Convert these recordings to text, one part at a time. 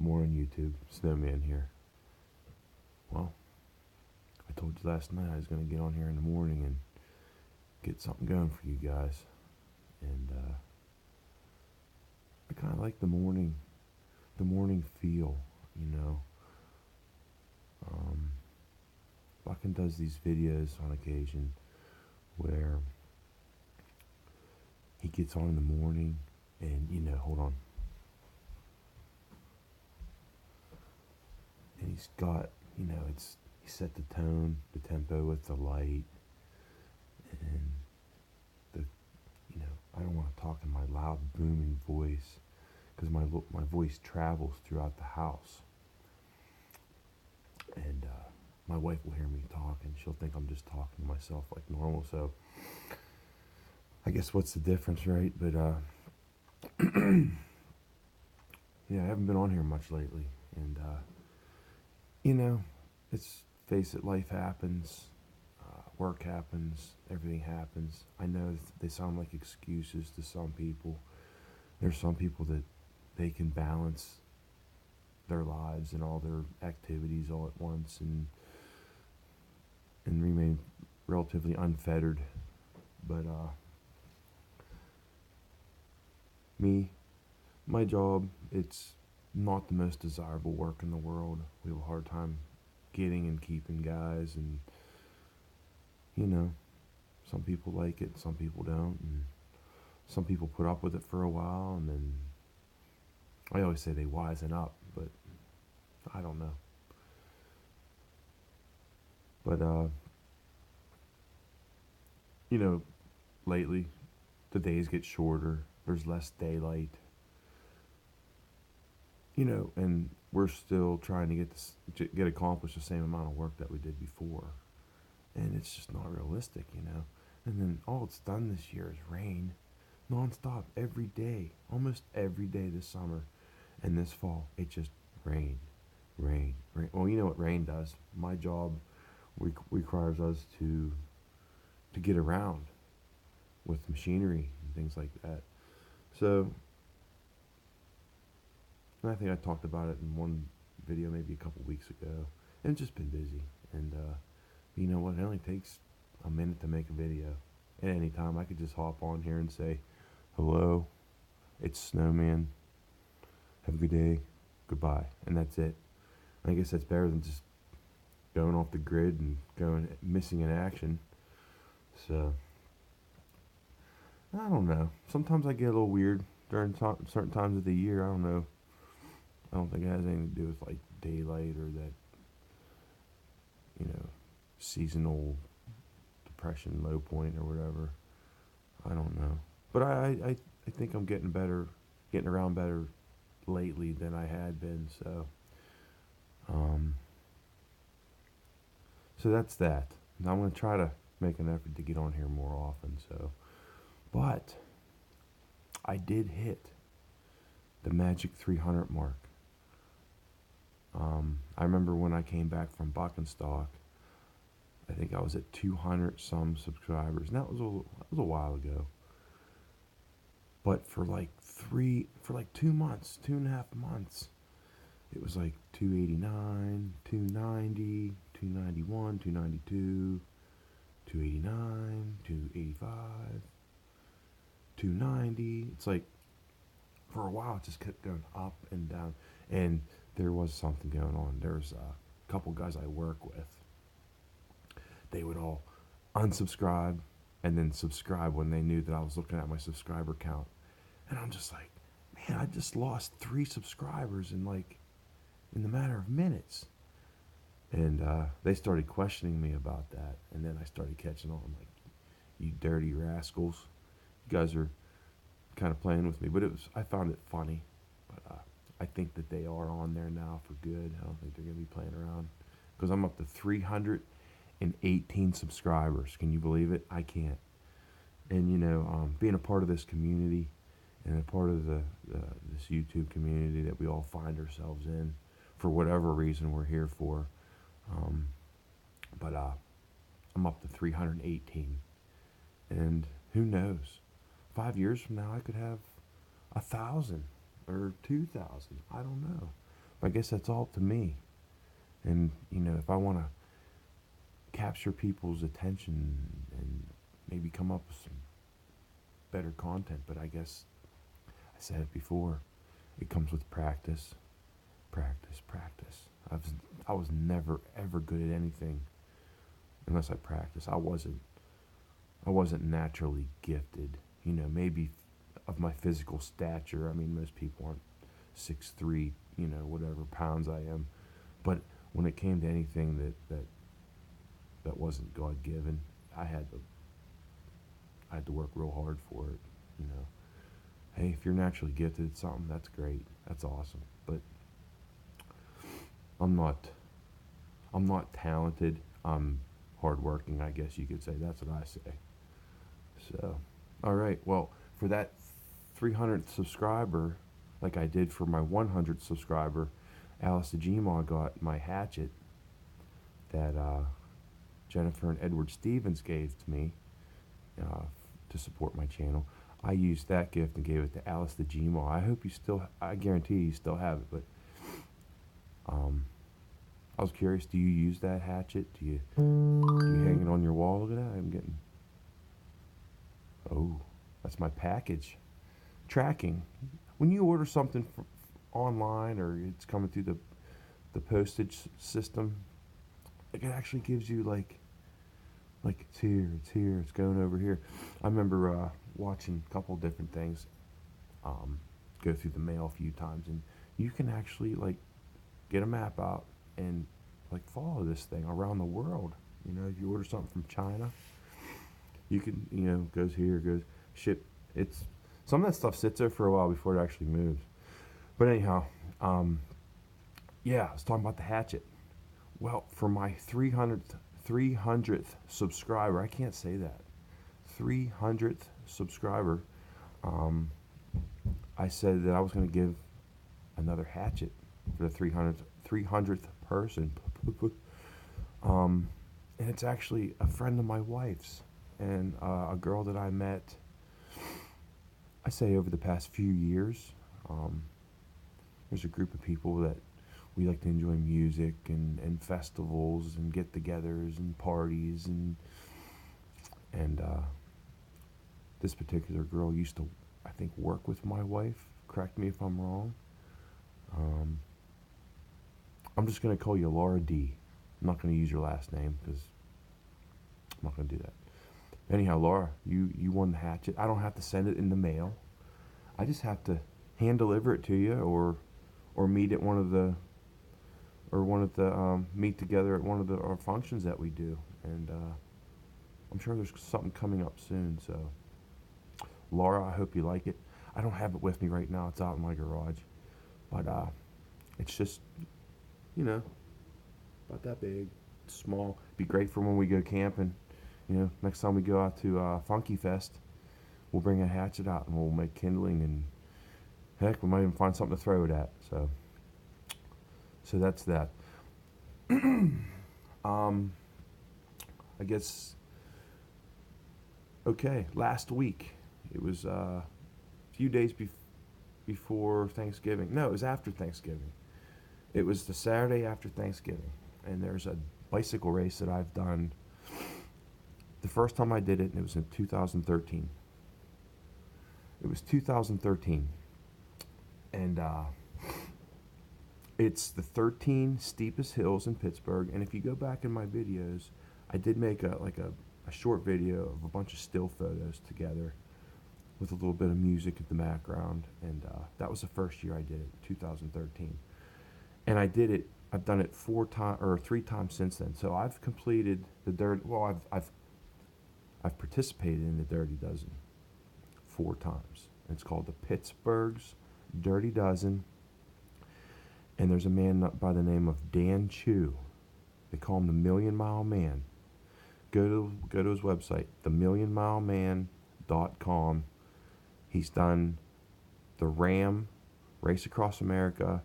Morning YouTube, Snowman here. Well, I told you last night I was going to get on here in the morning and get something going for you guys. And I kind of like the morning feel, you know. Buckin does these videos on occasion where he gets on in the morning and, hold on. And he's got, he set the tone, the tempo with the light, and I don't want to talk in my loud, booming voice, because my voice travels throughout the house. And my wife will hear me talk, and she'll think I'm just talking to myself like normal, so I guess what's the difference, right? But, yeah, I haven't been on here much lately, and, it's, face it, life happens, work happens, everything happens. I know they sound like excuses to some people. There's some people that they can balance their lives and all their activities all at once and remain relatively unfettered. But my job, it's not the most desirable work in the world. We have a hard time getting and keeping guys, and some people like it, some people don't, and some people put up with it for a while, and then I always say they wisen up, but I don't know. But lately the days get shorter, there's less daylight, and we're still trying to get accomplished the same amount of work that we did before, and it's just not realistic. And then all it's done this year is rain nonstop every day, almost every day this summer, and this fall it just rained. Well, you know what rain does. My job requires us to get around with machinery and things like that. So, and I think I talked about it in one video maybe a couple weeks ago, and it's just been busy. And you know what? It only takes a minute to make a video. At any time, I could just hop on here and say, "Hello, it's Snowman. Have a good day. Goodbye," and that's it. I guess that's better than just going off the grid and missing in action. So I don't know. Sometimes I get a little weird during certain times of the year. I don't know. I don't think it has anything to do with like daylight or that, seasonal depression low point or whatever. I don't know. But I think I'm getting around better lately than I had been. So that's that. Now I'm going to try to make an effort to get on here more often. But I did hit the magic 300 mark. I remember when I came back from Buckenstock, I think I was at 200 some subscribers. And that was a while ago. But for like 2 months, 2.5 months, it was like 289, 290, 291, 292, 289, 285, 290. It's like, for a while, it just kept going up and down. And there was something going on. There's a couple guys I work with. They would all unsubscribe and then subscribe when they knew that I was looking at my subscriber count. And I'm just like, man, I just lost 3 subscribers in the matter of minutes. And they started questioning me about that. And then I started catching on. I'm like, you dirty rascals. You guys are kind of playing with me. But I found it funny. But I think that they are on there now for good. I don't think they're going to be playing around. Because I'm up to 318 subscribers. Can you believe it? I can't. And, being a part of this community and a part of this YouTube community that we all find ourselves in, for whatever reason we're here for. But I'm up to 318. And who knows? 5 years from now, I could have 1,000 or 2,000. I don't know. I guess that's all up to me. And, if I want to capture people's attention and maybe come up with some better content, but I guess I said it before, it comes with practice, practice, practice. I was never ever good at anything unless I practiced. I wasn't naturally gifted. Maybe of my physical stature. I mean, most people aren't 6'3", whatever pounds I am. But when it came to anything that wasn't God given, I had to work real hard for it. Hey, if you're naturally gifted at something, that's great. That's awesome. But I'm not talented. I'm hardworking, I guess you could say. That's what I say. So, all right. Well, for that 300th subscriber, like I did for my 100th subscriber, Alice the Gmaw got my hatchet that Jennifer and Edward Stevens gave to me to support my channel. I used that gift and gave it to Alice the Gmaw. I guarantee you still have it, but I was curious, do you use that hatchet? Do you hang it on your wall? Look at that, oh, that's my package. Tracking. When you order something online or it's coming through the postage system, it actually gives you like it's here, it's going over here. I remember watching a couple different things go through the mail a few times, and you can actually get a map out and follow this thing around the world. If you order something from China, you can goes here, goes ship. It's some of that stuff sits there for a while before it actually moves. But anyhow, yeah, I was talking about the hatchet. Well, for my 300th subscriber, I can't say that, 300th subscriber, I said that I was going to give another hatchet for the 300th person. And it's actually a friend of my wife's and a girl that I met, I say over the past few years. There's a group of people that we like to enjoy music and festivals and get-togethers and parties and this particular girl used to, I think, work with my wife. Correct me if I'm wrong. I'm just going to call you Laura D. I'm not going to use your last name because I'm not going to do that. Anyhow, Laura, you won the hatchet. I don't have to send it in the mail. I just have to hand deliver it to you or meet at one of the meet together at one of our functions that we do. And I'm sure there's something coming up soon. So, Laura, I hope you like it. I don't have it with me right now. It's out in my garage. But it's just, about that big. It's small. Be great for when we go camping. Next time we go out to Funky Fest, we'll bring a hatchet out and we'll make kindling, and heck, we might even find something to throw it at. So that's that. I guess, okay, last week, it was a few days before Thanksgiving. No, it was after Thanksgiving. It was the Saturday after Thanksgiving, and there's a bicycle race that I've done. The first time I did it, and it was in 2013. It was 2013, and it's the 13 steepest hills in Pittsburgh. And if you go back in my videos, I did make a short video of a bunch of still photos together with a little bit of music in the background, and that was the first year I did it, 2013. And I've done it 3 times since then. So I've completed I've participated in the Dirty Dozen 4 times. It's called the Pittsburgh's Dirty Dozen. And there's a man by the name of Dan Chu. They call him the Million Mile Man. Go to his website, themillionmileman.com. He's done the Ram Race Across America.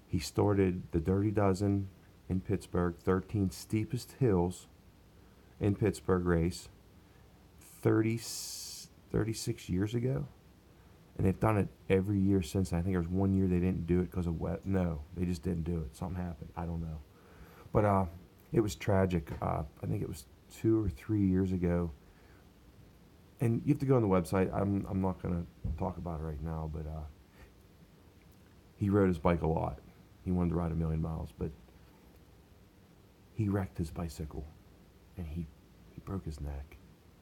He started the Dirty Dozen in Pittsburgh, 13 steepest hills in Pittsburgh race 36 years ago. And they've done it every year since. I think there was one year they didn't do it because of wet. No, they just didn't do it. Something happened. I don't know. But it was tragic. I think it was 2 or 3 years ago. And you have to go on the website. I'm not gonna talk about it right now. But he rode his bike a lot. He wanted to ride 1,000,000 miles, but he wrecked his bicycle, and he broke his neck,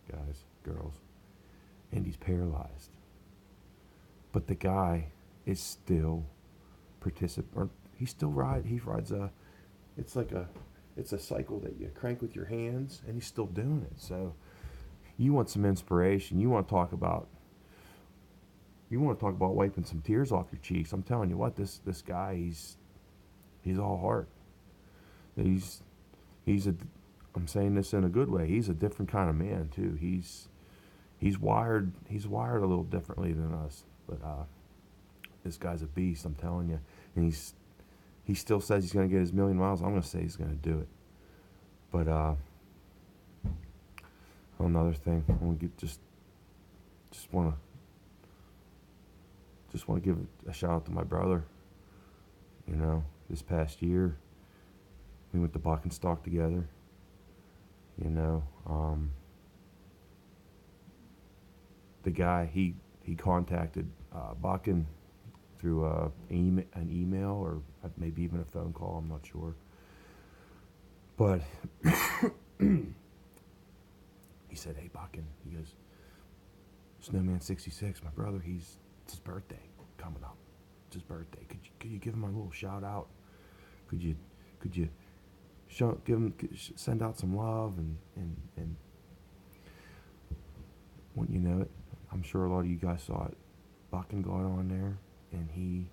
guys, girls, and he's paralyzed. But the guy is still he still he rides it's a cycle that you crank with your hands, and he's still doing it. So you want some inspiration, you want to talk about wiping some tears off your cheeks. I'm telling you what, this guy, he's all heart. He's a I'm saying this in a good way. He's a different kind of man too. He's wired a little differently than us. But this guy's a beast, I'm telling you. And he still says he's going to get his 1,000,000 miles. I'm going to say he's going to do it. But another thing, I want to get just want to give a shout out to my brother. You know, this past year we went to Buckenstock together. You know, the guy, he contacted Bakken through an email or maybe even a phone call. I'm not sure. But he said, "Hey, Bakken," he goes, "Snowman 66, my brother, it's his birthday coming up. It's his birthday. Could you give him a little shout out? Could you send out some love and when you know it, I'm sure a lot of you guys saw it. Bakken got on there, and he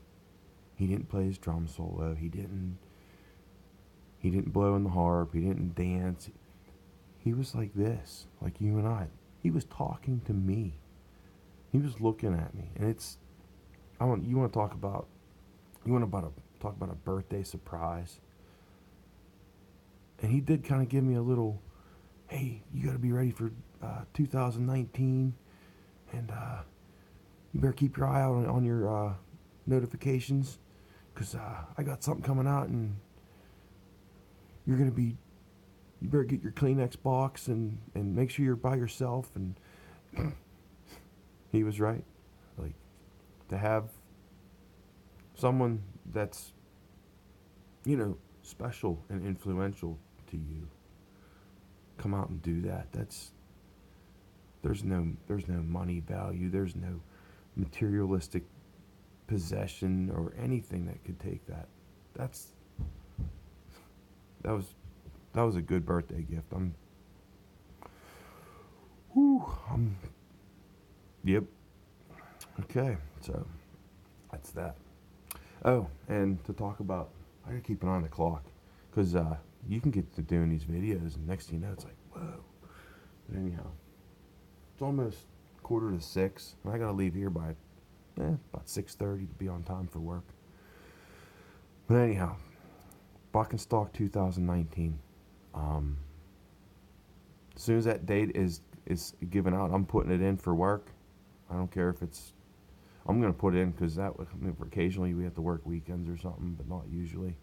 didn't play his drum solo. He didn't blow in the harp. He didn't dance. He was like this, like you and I. He was talking to me. He was looking at me, and you want to talk about a birthday surprise. And he did kind of give me a little, hey, you got to be ready for 2019, and you better keep your eye out on your notifications, because I got something coming out, and you better get your Kleenex box and make sure you're by yourself. And he was right. Like, to have someone that's, special and influential to you come out and do that, there's no money value, there's no materialistic possession or anything that could take that. That was a good birthday gift. Yep. Okay, so that's that. Oh, and to talk about, I gotta keep an eye on the clock, because you can get to doing these videos, and next thing you know, it's like, whoa. But anyhow, it's almost 5:45, and I gotta leave here by about 6:30 to be on time for work. But anyhow, Buckenstock 2019. As soon as that date is given out, I'm putting it in for work. I don't care if I'm going to put it in, because occasionally we have to work weekends or something, but not usually.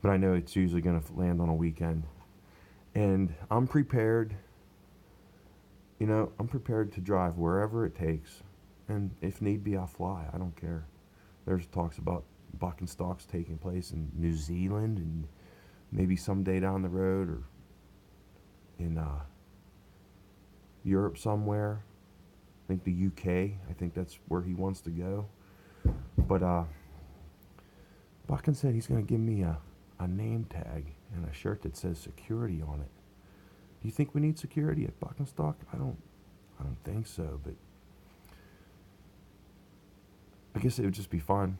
But I know it's usually going to land on a weekend. And I'm prepared. I'm prepared to drive wherever it takes. And if need be, I'll fly. I don't care. There's talks about Buckenstocks taking place in New Zealand, and maybe someday down the road, or in Europe somewhere. I think the UK. I think that's where he wants to go. But Bakken said he's going to give me a name tag and a shirt that says security on it. Do you think we need security at Buckenstock? I don't think so, but I guess it would just be fun,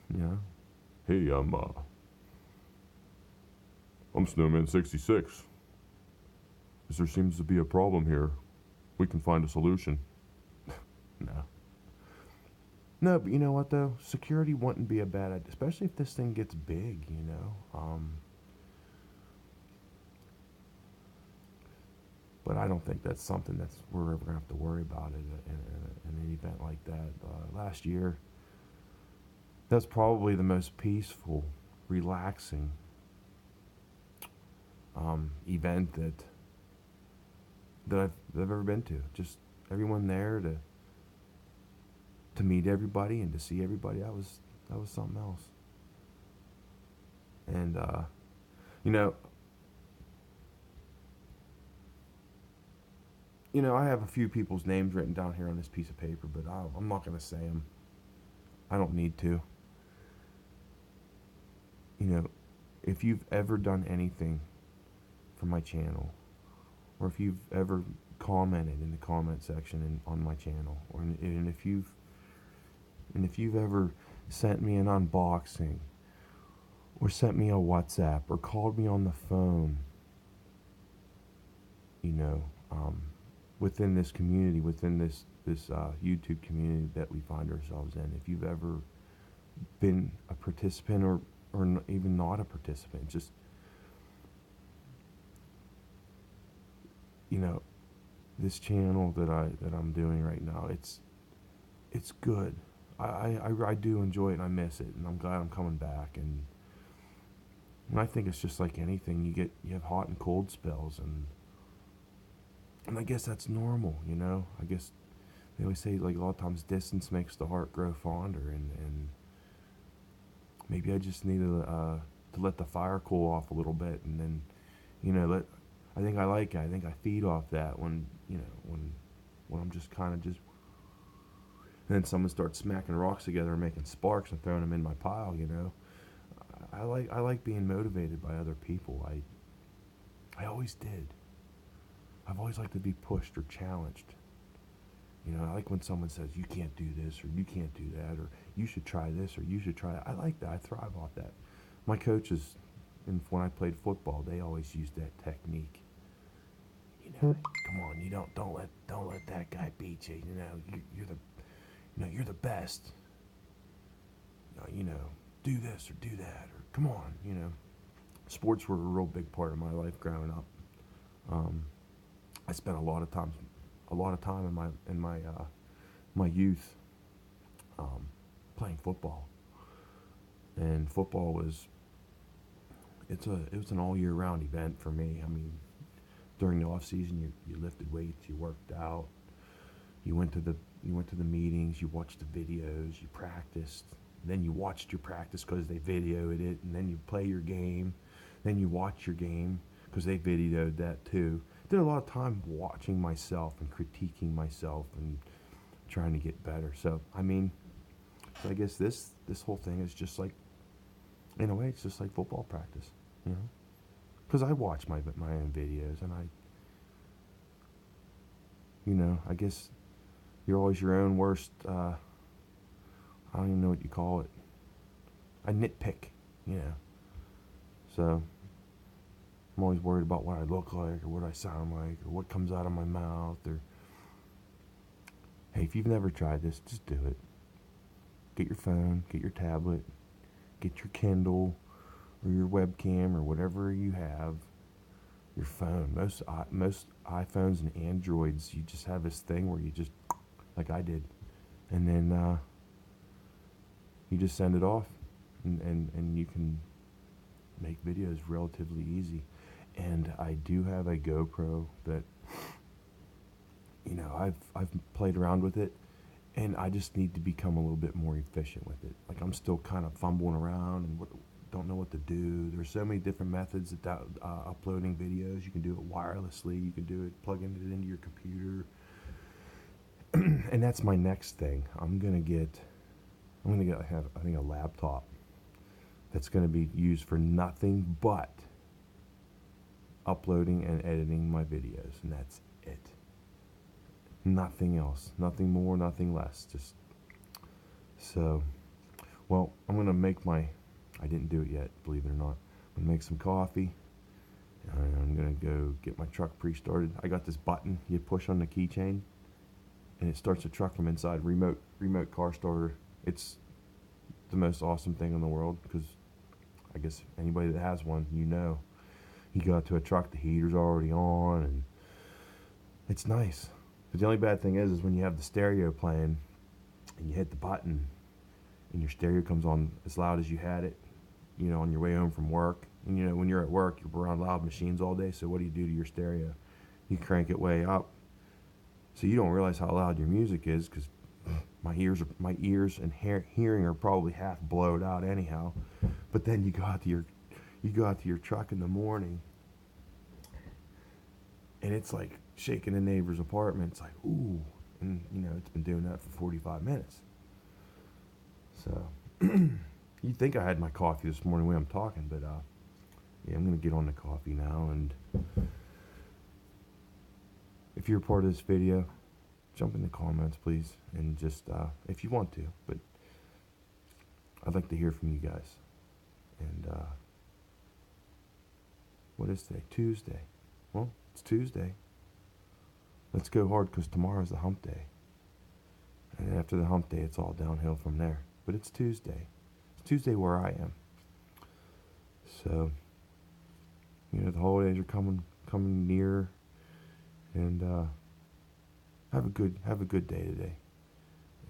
Hey, I'm Snowman 66. If there seems to be a problem here, we can find a solution. No, but you know what, though? Security wouldn't be a bad idea, especially if this thing gets big, But I don't think that's something that's we're ever gonna have to worry about it in an event like that. Last year, that's probably the most peaceful, relaxing event that I've ever been to. Just everyone there to meet everybody and to see everybody. That was something else. And you know, I have a few people's names written down here on this piece of paper, but I'm not gonna say them. I don't need to. You know, if you've ever done anything for my channel, or if you've ever commented in the comment section on my channel, and if you've ever sent me an unboxing, or sent me a WhatsApp, or called me on the phone, you know, within this community, within this YouTube community that we find ourselves in, if you've ever been a participant or even not a participant, just, you know, this channel that I'm doing right now, it's good. I do enjoy it, and I miss it, and I'm glad I'm coming back. And I think it's just like anything. You have hot and cold spells, and I guess that's normal, you know. I guess they always say, like, a lot of times distance makes the heart grow fonder, and maybe I just need to let the fire cool off a little bit, and then, you know, I think I feed off that when, you know, when I'm just kind of just, and then someone starts smacking rocks together and making sparks and throwing them in my pile, you know. I like being motivated by other people. I always did. I've always liked to be pushed or challenged. You know, I like when someone says, you can't do this, or you can't do that, or you should try this, or you should try that. I like that. I thrive off that. My coaches, and when I played football, they always used that technique. You know, come on, you don't let that guy beat you. You know, you're the best. You know, do this or do that, or come on. You know, sports were a real big part of my life growing up. I spent a lot of time in my youth playing football, and football was it was an all year round event for me. I mean, during the off season, you lifted weights, you worked out, you went to the meetings, you watched the videos, you practiced. Then you watched your practice because they videoed it, and then you play your game, then you watch your game because they videoed that too. Did a lot of time watching myself and critiquing myself and trying to get better. So I mean, I guess this whole thing is just like, in a way, it's just like football practice, you know. Because I watch my own videos, and you know, I guess you're always your own worst. I don't even know what you call it. I nitpick, you know. So I'm always worried about what I look like, or what I sound like, or what comes out of my mouth. Or, hey, if you've never tried this, just do it. Get your phone, get your tablet, get your Kindle, or your webcam, or whatever you have. Your phone. Most iPhones and Androids, you just have this thing where you just, like I did, and then you just send it off, and you can make videos relatively easy. And I do have a GoPro that, you know, I've played around with it, and I just need to become a little bit more efficient with it. Like, I'm still kind of fumbling around and don't know what to do. There's so many different methods that uploading videos. You can do it wirelessly. You can do it plugging it into your computer. And that's my next thing. I'm gonna get I think a laptop that's gonna be used for nothing but uploading and editing my videos, and that's it. Nothing else, nothing more, nothing less. Just so, well, I'm gonna make I didn't do it yet, believe it or not. I'm gonna make some coffee, and I'm gonna go get my truck pre-started. I got this button you push on the keychain, and it starts the truck from inside. Remote car starter. It's the most awesome thing in the world, because I guess anybody that has one, you know, you go out to a truck, the heater's already on, and It's nice. But the only bad thing is when you have the stereo playing and you hit the button and your stereo comes on as loud as you had it, you know, on your way home from work. And, you know, when you're at work, you're around loud machines all day. So what do you do to your stereo? You crank it way up. So you don't realize how loud your music is because my ears and hearing are probably half blowed out anyhow. But then you go out to your truck in the morning, and it's like shaking the neighbor's apartment. It's like, ooh, and you know it's been doing that for 45 minutes. So you'd think I had my coffee this morning when I'm talking, but yeah, I'm gonna get on the coffee now. And if you're a part of this video, jump in the comments, please, and just if you want to. But I'd like to hear from you guys. And what is today? Tuesday. Well, it's Tuesday. Let's go hard because tomorrow's the hump day. And after the hump day, it's all downhill from there. But it's Tuesday. It's Tuesday where I am. So, you know, the holidays are coming near, and have a good day today.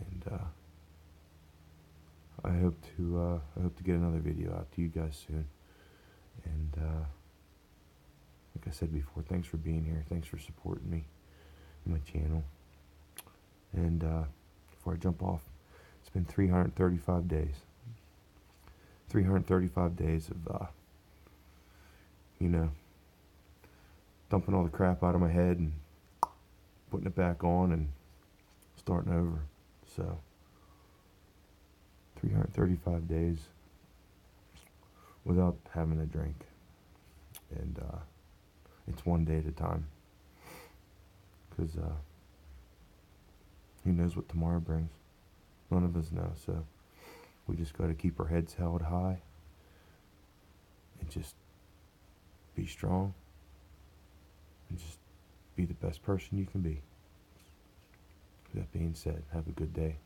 And I hope to get another video out to you guys soon. And like I said before, thanks for being here. Thanks for supporting me and my channel. And before I jump off, it's been 335 days. 335 days of, you know, dumping all the crap out of my head and putting it back on and starting over. So, 335 days without having a drink. And it's one day at a time. Because who knows what tomorrow brings? None of us know. So we just got to keep our heads held high and just be strong and just be the best person you can be. With that being said, have a good day.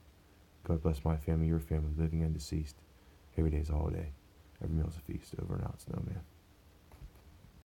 God bless my family, your family, living and deceased. Every day's a holiday. Every meal's a feast. Over and out, Snowman.